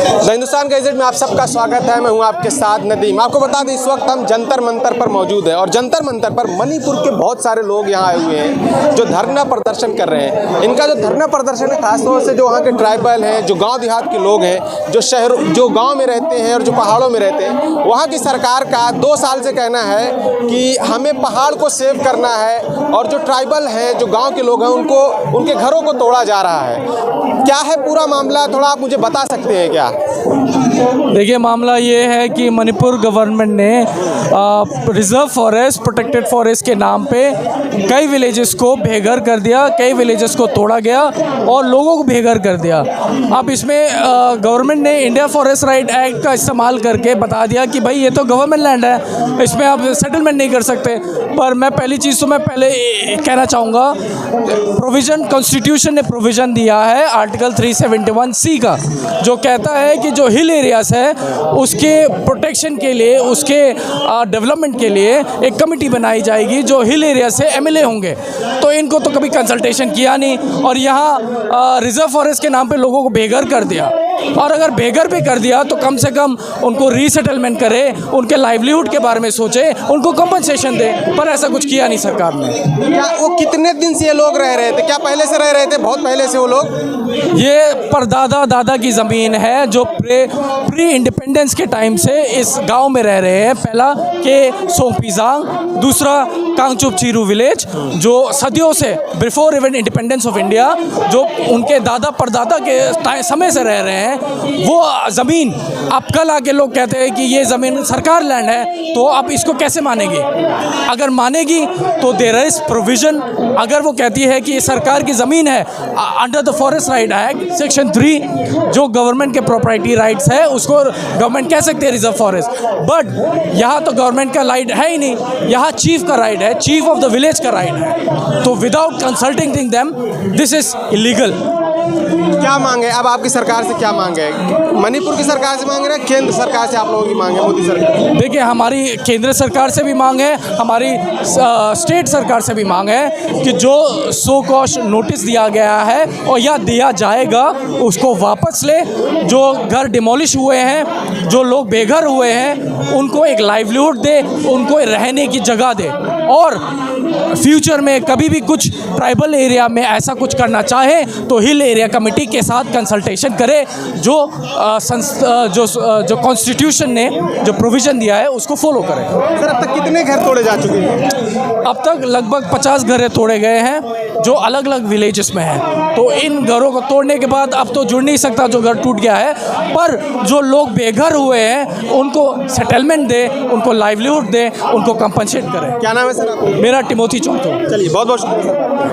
The Hindustan gadget में आप सबका स्वागत है। मैं हूं आपके साथ नदीम। आपको बता दें इस वक्त हम जंतर मंतर पर मौजूद हैं और जंतर मंतर पर मणिपुर के बहुत सारे लोग यहां आए हुए हैं जो धरना प्रदर्शन कर रहे हैं। इनका जो धरना प्रदर्शन है खासतौर से जो वहाँ के ट्राइबल हैं, जो गाँव देहात के लोग हैं, जो गाँव में रहते हैं और जो पहाड़ों में रहते हैं, वहाँ की सरकार का 2 साल से कहना है कि हमें पहाड़ को सेव करना है और जो ट्राइबल हैं, जो गाँव के लोग हैं, उनके घरों को तोड़ा जा रहा है। क्या है पूरा मामला, थोड़ा आप मुझे बता सकते हैं क्या? देखिए, मामला ये है कि मणिपुर गवर्नमेंट ने रिजर्व फॉरेस्ट, प्रोटेक्टेड फॉरेस्ट के नाम पे कई विलेजेस को बेघर कर दिया, कई विलेजेस को तोड़ा गया और लोगों को बेघर कर दिया। अब इसमें गवर्नमेंट ने इंडिया फॉरेस्ट राइट एक्ट का इस्तेमाल करके बता दिया कि भाई ये तो गवर्नमेंट लैंड है, इसमें आप सेटलमेंट नहीं कर सकते। पर मैं पहली चीज़ तो मैं पहले कहना चाहूँगा, प्रोविज़न कॉन्स्टिट्यूशन ने प्रोविज़न दिया है आर्टिकल 371C का, जो कहता है कि जो हिल एरियाज़ है उसके प्रोटेक्शन के लिए, उसके डेवलपमेंट के लिए एक कमेटी बनाई जाएगी जो हिल एरिया से MLA होंगे। तो इनको तो कभी कंसल्टेशन किया नहीं और यहाँ रिजर्व फॉरेस्ट के नाम पे लोगों को बेघर कर दिया। और अगर बेघर भी कर दिया तो कम से कम उनको रीसेटलमेंट करे, उनके लाइवलीहुड के बारे में सोचे, उनको कंपनसेशन दे। पर ऐसा कुछ किया नहीं सरकार ने। क्या वो कितने दिन से ये लोग रह रहे थे? क्या पहले से रह रहे थे? बहुत पहले से वो लोग? ये परदादा दादा की ज़मीन है जो प्री इंडिपेंडेंस के टाइम से इस गांव में रह रहे हैं। पहला के सोंगपीजांग, दूसरा कांगचुप चीरू विलेज, जो सदियों से before even independence of India, जो उनके दादा परदादा के समय से रह रहे हैं। वो ज़मीन अब कल आके लोग कहते हैं कि ये ज़मीन सरकार लैंड है, तो अब इसको कैसे मानेगी? अगर मानेगी तो देयर इज प्रोविज़न। अगर वो कहती है कि ये सरकार की ज़मीन है, under the forest right act section 3 जो गवर्नमेंट के प्रॉपर्टी राइट्स है, उसको गवर्नमेंट कह सकते हैं रिजर्व फॉरेस्ट। बट यहाँ तो गवर्नमेंट का राइट है ही नहीं, यहाँ चीफ का राइट है, चीफ ऑफ द विलेज का राइट है। तो without consulting them this is illegal. क्या मांगे अब आपकी सरकार से? क्या मांगे? मणिपुर की सरकार से मांग रहे हैं, केंद्र सरकार से आप लोगों की मांग है, मोदी सरकार? देखिए, हमारी केंद्र सरकार से भी मांग है, हमारी स्टेट सरकार से भी मांग है कि जो सो कॉश नोटिस दिया गया है और या दिया जाएगा उसको वापस ले। जो घर डिमोलिश हुए हैं, जो लोग बेघर हुए हैं, उनको एक लाइवलीहुड दे, उनको रहने की जगह दे। और फ्यूचर में कभी भी कुछ ट्राइबल एरिया में ऐसा कुछ करना चाहे तो हिल एरिया कमेटी के साथ कंसल्टेशन करे, जो कॉन्स्टिट्यूशन ने जो प्रोविज़न दिया है उसको फॉलो करें। सर, अब तक कितने घर तोड़े जा चुके हैं? अब तक लगभग 50 घर तोड़े गए हैं जो अलग अलग विलेजेस में हैं। तो इन घरों को तोड़ने के बाद अब तो जुड़ नहीं सकता जो घर टूट गया है, पर जो लोग बेघर हुए हैं उनको सेटलमेंट दे, उनको लाइवलीहुड दे, उनको कंपनसेट करें। क्या नाम है सर आपका? मेरा टिमोथी चौथो। चलिए, बहुत बहुत शुक्रिया सर।